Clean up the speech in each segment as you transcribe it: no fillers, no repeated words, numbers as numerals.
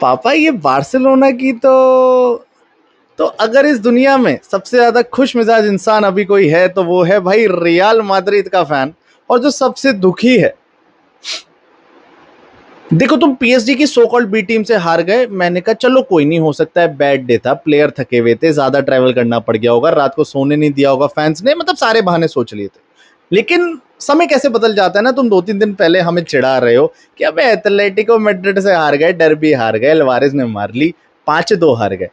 पापा ये बार्सिलोना की तो अगर इस दुनिया में सबसे ज्यादा खुश मिजाज इंसान अभी कोई है तो वो है भाई रियल मैड्रिड का फैन। और जो सबसे दुखी है, देखो तुम पीएसजी की सो कॉल्ड बी टीम से हार गए। मैंने कहा चलो कोई नहीं, हो सकता है बैड डे था, प्लेयर थके हुए थे, ज्यादा ट्रैवल करना पड़ गया होगा, रात को सोने नहीं दिया होगा फैंस ने, मतलब सारे बहाने सोच लिए थे। लेकिन समय कैसे बदल जाता है ना। तुम 2-3 दिन पहले हमें चिढ़ा रहे हो कि अबे एथलेटिको मैड्रिड से हार गए, डर्बी हार गए, अल्वारेज ने मार ली, 5-2 हार गए।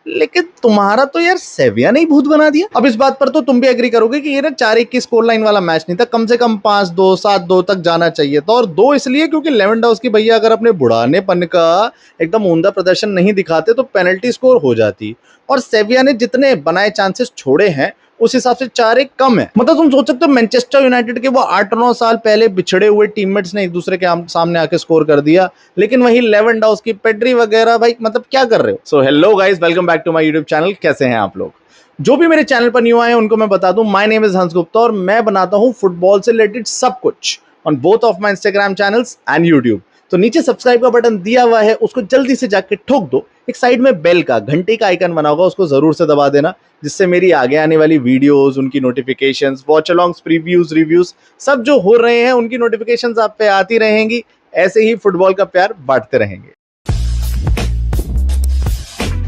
लेकिन तुम्हारा तो यार सेविया ने ही भूत बना दिया। अब इस बात पर तो तुम भी एग्री करोगे कि ये ना 4-1 की स्कोर लाइन वाला मैच नहीं था, कम से कम 5-2 7-2 तक जाना चाहिए था। और दो इसलिए क्योंकि लेवेंडोव्स्की भैया अगर अपने बुढ़ानेपन का एकदम उमदा प्रदर्शन नहीं दिखाते तो पेनल्टी स्कोर हो जाती। और सेविया ने जितने बनाए चांसेस छोड़े हैं उस हिसाब से 4-1 कम है। मतलब तुम सोच सकते हो मैनचेस्टर यूनाइटेड के वो 8-9 साल पहले बिछड़े हुए टीममेट्स ने एक दूसरे के सामने आके स्कोर कर दिया, लेकिन वही लेवेंडोव्स्की, पेड्री वगैरह भाई मतलब क्या कर रहे हो। So hello guys, welcome back to my YouTube channel. कैसे हैं आप लोग? जो भी मेरे चैनल पर न्यू आए हैं उनको मैं बता दूं, माय नेम इज हंस गुप्ता और मैं बनाता हूं फुटबॉल से रिलेटेड सब कुछ on both of my Instagram channels and YouTube. तो नीचे सब्सक्राइब का बटन दिया हुआ है, उसको जल्दी से जाके ठोक दो। एक साइड में बेल का घंटे का आइकन बना होगा, उसको जरूर से दबा देना, जिससे मेरी आगे आने वाली वीडियोस, उनकी नोटिफिकेशंस, वॉच अलोंग्स, प्रीव्यूज, रिव्यूज सब जो हो रहे हैं उनकी नोटिफिकेशंस आप पे आती रहेंगी। ऐसे ही फुटबॉल का प्यार बांटते रहेंगे।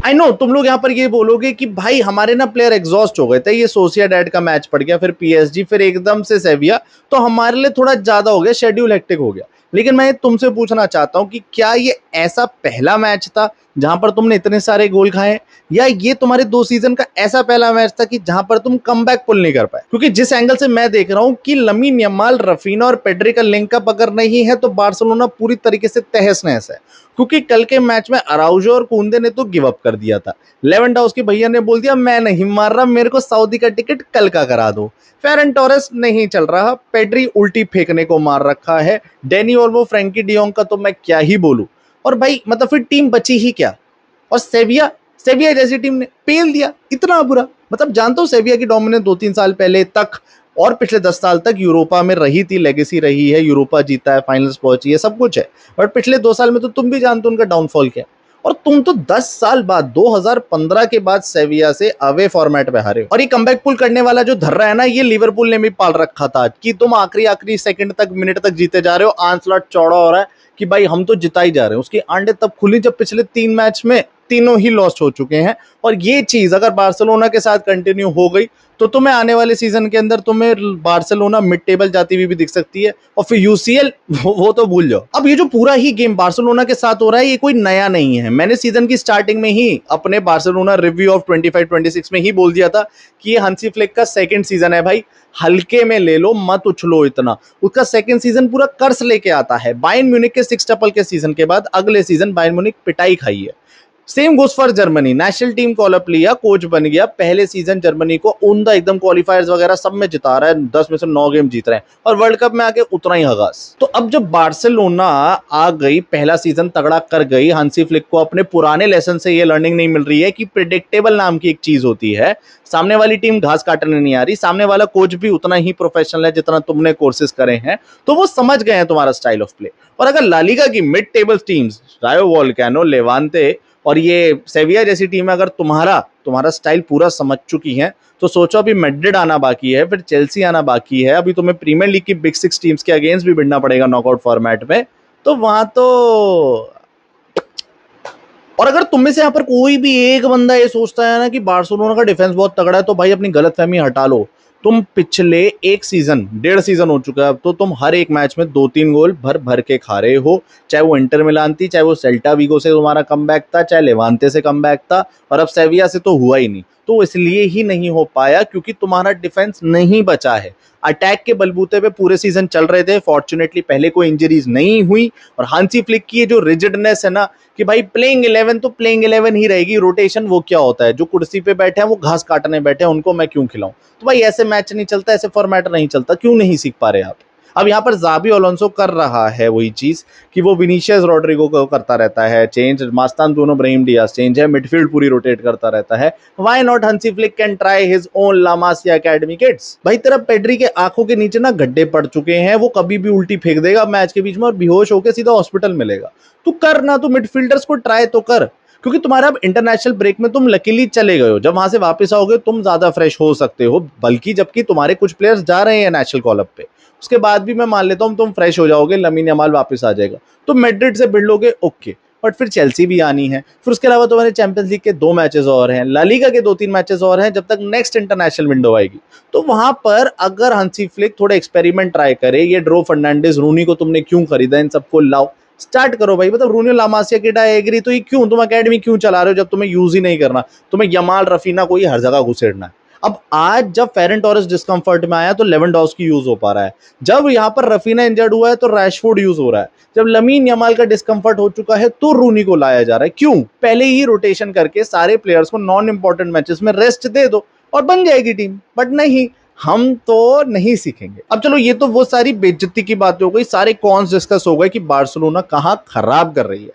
आई नो तुम लोग यहाँ पर ये बोलोगे कि भाई हमारे ना प्लेयर एग्जॉस्ट हो गए थे, ये सोसिएडाड का मैच पड़ गया, फिर पीएसजी, फिर एकदम से सेविया, तो हमारे लिए थोड़ा ज्यादा हो गया, शेड्यूल हेक्टिक हो गया। लेकिन मैं तुमसे पूछना चाहता हूं कि क्या ये ऐसा पहला मैच था जहां पर तुमने इतने सारे गोल खाए, या ये तुम्हारे 2 सीजन का ऐसा पहला मैच था कि जहां पर तुम कमबैक पुल नहीं कर पाए? क्योंकि जिस एंगल से मैं देख रहा हूं कि लमीन यमाल, रफीना और पेड्री का लिंकअप अगर नहीं है तो बार्सिलोना पूरी तरीके से तहस नहस है। क्योंकि कल के मैच में अराउजो और कुंदे ने तो गिव अप कर दिया था। लेवेंडोव्स्की भैया ने बोल दिया मैं नहीं मार रहा, मेरे को सऊदी का टिकट कल का करा दो। फेरन टोरेस नहीं चल रहा, पेड्री उल्टी फेंकने को मार रखा है, डेनी ओल्मो, फ्रैंकी डियोंग का तो मैं क्या ही बोलूं। और भाई मतलब फिर टीम बची ही क्या। और सेविया सेविया जैसी टीम ने पेल दिया, इतना बुरा। मतलब जानता हूं सेविया की डोमिनेंस 2-3 साल पहले तक और पिछले 10 साल तक यूरोपा में रही थी, लेगेसी रही है, यूरोपा जीता है, फाइनल्स पहुंची है, सब कुछ है। बट पिछले 2 साल में तो तुम भी जानते हो उनका डाउनफॉल क्या है। और तुम तो 10 साल बाद 2015 के बाद सेविया से अवे फॉर्मेट पे हारे हो। और ये कमबैक पुल करने वाला जो धर्रा है ना, ये लिवरपूल ने भी पाल रखा था कि तुम आखिरी आखिरी सेकंड तक, मिनट तक जीते जा रहे हो, आंसलॉट चौड़ा हो रहा है कि भाई हम तो जिता ही जा रहे हैं। उसकी आंडें तब खुली जब पिछले 3 मैच में तीनों ही लॉस्ट हो चुके हैं। और ये चीज अगर बार्सिलोना के साथ कंटिन्यू हो गई तो तुम्हें आने वाले सीजन के अंदर तुम्हें बार्सिलोना मिड टेबल जाती हुई भी दिख सकती है। और फिर यूसीएल वो तो भूल जाओ। अब ये जो पूरा ही गेम बार्सिलोना के साथ हो रहा है ये कोई नया नहीं है। मैंने सीजन की स्टार्टिंग में ही अपने बार्सिलोना रिव्यू ऑफ 25-26 में ही बोल दिया था कि ये हंसी फ्लिक का सेकंड सीजन है भाई, हल्के में ले लो, मत उछलो इतना। उसका सेकंड सीजन पूरा कर्स लेके आता है। बायर्न म्यूनिख के सिक्सटपल के सीजन के बाद अगले सीजन बायर्न म्यूनिख पिटाई खाई है। Same goes for Germany, national team call up लिया, कोच बन गया, पहले सीजन जर्मनी को उमदा एकदम क्वालिफायर्स वगैरह सब में जिता रहा है, 10 में से 9 गेम जीत रहे हैं, और वर्ल्ड कप में आके उतना ही हगास। तो अब जब बार्सिलोना आ गई, पहला सीजन तगड़ा कर गई, हांसी फ्लिक को अपने पुराने लेसन से ये लर्निंग नहीं मिल रही है कि प्रिडिक्टेबल नाम की एक चीज होती है। सामने वाली टीम घास काटने नहीं आ रही, सामने वाला कोच भी उतना ही प्रोफेशनल है जितना तुमने कोर्सेज करे हैं, तो वो समझ गए हैं तुम्हारा स्टाइल ऑफ प्ले। और अगर लालिगा की मिड टेबल टीम्स, रायो वोल्केनो, लेवांते और ये सेविया जैसी टीम अगर तुम्हारा स्टाइल पूरा समझ चुकी है, तो सोचो अभी मैड्रिड आना बाकी है, फिर चेल्सी आना बाकी है, अभी तुम्हें प्रीमियर लीग की बिग 6 टीम्स के अगेंस्ट भी भिड़ना पड़ेगा नॉकआउट फॉर्मेट में। तो वहां तो, और अगर तुम में से यहाँ पर कोई भी एक बंदा ये सोचता है ना कि बार्सिलोना का डिफेंस बहुत तगड़ा है, तो भाई अपनी गलतफहमी हटा लो। तुम पिछले 1 सीजन, 1.5 सीजन हो चुका है अब तो, तुम हर एक मैच में 2-3 गोल भर भर के खा रहे हो। चाहे वो इंटर मिलान थी, चाहे वो सेल्टा वीगो से तुम्हारा कमबैक था, चाहे लेवांते से कमबैक था, और अब सेविया से तो हुआ ही नहीं। तो इसलिए ही नहीं हो पाया क्योंकि तुम्हारा डिफेंस नहीं बचा है। अटैक के बलबूते पे पूरे सीजन चल रहे थे, फॉर्चुनेटली पहले कोई इंजरीज नहीं हुई। और हांसी फ्लिक की ये जो रिजिडनेस है ना कि भाई प्लेइंग 11 तो प्लेइंग 11 ही रहेगी, रोटेशन वो क्या होता है, जो कुर्सी पे बैठे हैं वो घास काटने बैठे हैं, उनको मैं क्यों खिलाऊं। तो भाई ऐसे मैच नहीं चलता, ऐसे फॉर्मेट नहीं चलता। क्यों नहीं सीख पा रहे आप? अब यहाँ पर जाबी अलोंसो कर रहा है वही चीज कि वो विनीशियस रोड्रिगो को करता रहता है चेंज, मास्तान दोनों ब्राहिम डियाज चेंज है, मिडफील्ड पूरी रोटेट करता रहता है। Why not Hansi Flick can try his own La Masia academy kids. भाई तेरा पेड्री के आंखों के नीचे ना गड्ढे पड़ चुके हैं, वो कभी भी उल्टी फेंक देगा मैच के बीच में और बेहोश होकर सीधा हॉस्पिटल मिलेगा। तू कर ना, तू मिडफील्डर्स को ट्राई तो कर, क्योंकि तुम्हारा अब इंटरनेशनल ब्रेक में तुम लकीली चले गए हो, जब वहां से वापस आओगे तुम ज्यादा फ्रेश हो सकते हो, बल्कि जबकि तुम्हारे कुछ प्लेयर्स जा रहे हैं नेशनल कॉल अप पे, उसके बाद भी मैं मान लेता हूं तुम फ्रेश हो जाओगे, लमीन यमाल वापस आ जाएगा, तो मैड्रिड से भिड़ लोगे ओके, बट फिर चेल्सी भी आनी है, फिर उसके अलावा तुम्हारे चैंपियंस लीग के 2 मैचेस और हैं, ला लीगा के 2-3 मैचेस और हैं, जब तक नेक्स्ट इंटरनेशनल विंडो आएगी। तो वहां पर अगर हंसी फ्लिक थोड़ा एक्सपेरिमेंट ट्राई करे, ये ड्रो फर्नांडिस रूनी को तुमने क्यों खरीदा, इन सबको लाओ, स्टार्ट करो भाई। मतलब रूनी लामासिया के एग्री तो ये क्यों, तुम अकेडमी क्यों चला रहे हो जब तुम्हें यूज ही नहीं करना, तुम्हें यमाल रफीना को ही हर जगह घुसेड़ना है। अब आज जब फेरन टोरेस डिस्कंफर्ट में आया तो लेवेंडोव्स्की यूज हो पा रहा है, जब यहाँ पर रफीना इंजर्ड हुआ है तो रैशफोर्ड यूज हो रहा है, जब लमीन यमाल का डिस्कंफर्ट हो चुका है तो रूनी को लाया जा रहा है। क्यों? पहले ही रोटेशन करके सारे प्लेयर्स को नॉन इंपॉर्टेंट मैचेस में रेस्ट दे दो और बन जाएगी टीम, बट नहीं, हम तो नहीं सीखेंगे। अब चलो ये तो वो सारी बेइज्जती की बातें हो गई, सारे कॉन्स डिस्कस हो गए कि बार्सिलोना कहाँ खराब कर रही है।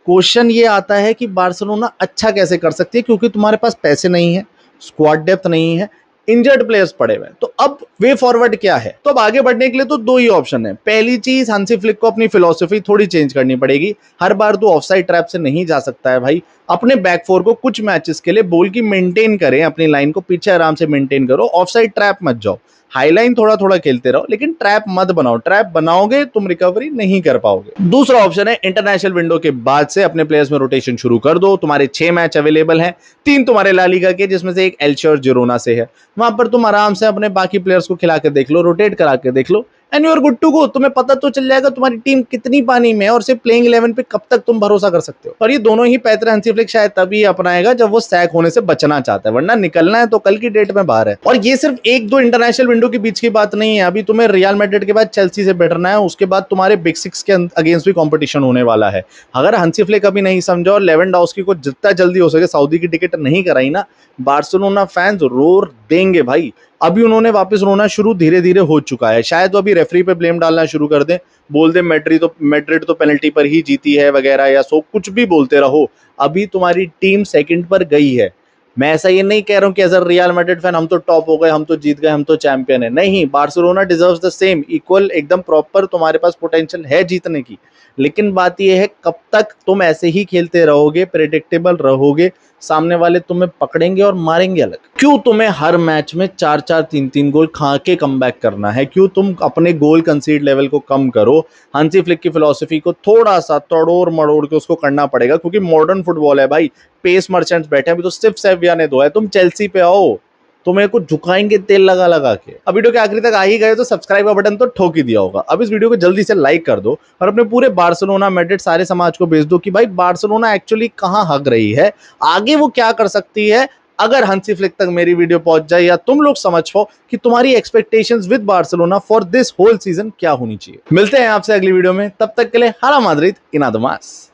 क्वेश्चन ये आता है कि बार्सिलोना अच्छा कैसे कर सकती है, क्योंकि तुम्हारे पास पैसे नहीं है, स्क्वाड डेप्थ नहीं है, इंजर्ड प्लेयर्स पड़े हुए हैं। तो अब वे फॉरवर्ड क्या है? तो अब आगे बढ़ने के लिए तो 2 ही ऑप्शन है। पहली चीज, हंसी फ्लिक को अपनी फिलॉसफी थोड़ी चेंज करनी पड़ेगी। हर बार तो ऑफसाइड ट्रैप से नहीं जा सकता है भाई, अपने बैक फोर को कुछ मैचेस के लिए बोल की मेंटेन करें, अपनी लाइन को पीछे आराम से मेंटेन करो, ऑफसाइड ट्रैप मत जाओ, हाई लाइन थोड़ा थोड़ा खेलते रहो, लेकिन ट्रैप मत बनाओ, ट्रैप बनाओगे तुम रिकवरी नहीं कर पाओगे। दूसरा ऑप्शन है, इंटरनेशनल विंडो के बाद से अपने प्लेयर्स में रोटेशन शुरू कर दो। तुम्हारे 6 मैच अवेलेबल हैं, 3 तुम्हारे ला लीगा के, जिसमें से एक एल्चे और जिरोना से है, वहां पर तुम आराम से अपने बाकी प्लेयर्स को खिला के देख लो, रोटेट करा के देख लो, and you are good to go. तुम्हें पता तो चल जाएगा तुम्हारी टीम कितनी पानी में है और सिर्फ प्लेइंग 11 पे कब तक तुम भरोसा कर सकते हो। और ये दोनों ही पैतरे हंसी फ्लिक शायद तभी अपनाएगा जब वो सैक होने से बचना चाहता है, वरना निकलना है तो कल की डेट में बाहर है। और ये सिर्फ 1-2 इंटरनेशनल विंडो के बीच की बात नहीं है, अभी तुम्हें रियल मैड्रिड के बाद चेल्सी से बैठना है, उसके बाद तुम्हारे बिग 6 के अगेंस्ट भी कॉम्पिटिशन होने वाला है। अगर हंसी फ्लिक अभी नहीं समझा और लेवेंडोव्स्की को जितना जल्दी हो सके सऊदी की टिकट नहीं कराई ना, बार्सिलोना फैंस रोर देंगे भाई। अभी उन्होंने वापस रोना शुरू धीरे धीरे हो चुका है, शायद वो अभी रेफरी पे ब्लेम डालना शुरू कर दें, बोल दे मैड्रिड तो पेनल्टी पर ही जीती है वगैरह, या सो कुछ भी बोलते रहो, अभी तुम्हारी टीम सेकंड पर गई है। मैं ऐसा ये नहीं कह रहा हूं कि as a Real Madrid fan हम तो टॉप हो गए, हम तो जीत गए, हम तो चैंपियन है, नहीं, Barcelona deserves the same, equal, एकदम प्रॉपर, तुम्हारे पास पोटेंशियल है जीतने की। लेकिन बात यह है कब तक तुम ऐसे ही खेलते रहोगे, प्रेडिक्टेबल रहोगे, सामने वाले तुम्हें पकड़ेंगे और मारेंगे अलग। क्यों तुम्हें हर मैच में 4-4 3-3 गोल खा के कमबैक करना है? क्यों तुम अपने गोल कंसीड लेवल को कम करो? हंसी फ्लिक की फिलॉसफी को थोड़ा सा तोड़ मड़ोड़ के उसको करना पड़ेगा, क्योंकि मॉडर्न फुटबॉल है भाई, पेस मर्चेंट्स बैठे हैं, अभी तो सिर्फ सेविया ने 2 है, तुम चेल्सी पे आओ, तुम्हें कुछ झुकाएंगे तेल लगा लगा के। अब वीडियो के आखिरी तक आ ही गए तो सब्सक्राइब का बटन तो ठोक ही दिया होगा। अब इस वीडियो को जल्दी से लाइक कर दो और अपने पूरे बार्सिलोना मैड्रिड सारे समाज को भेज दो कि भाई बार्सिलोना एक्चुअली कहां हग रही है, आगे वो क्या कर सकती है अगर हंसी फ्लिक तक मेरी वीडियो पहुंच जाए, या तुम लोग समझ पाओ कि तुम्हारी expectations with Barcelona for this whole season क्या होनी चाहिए। मिलते हैं आपसे अगली वीडियो में, तब तक के लिए हरा माद्रिद, इन अदमास।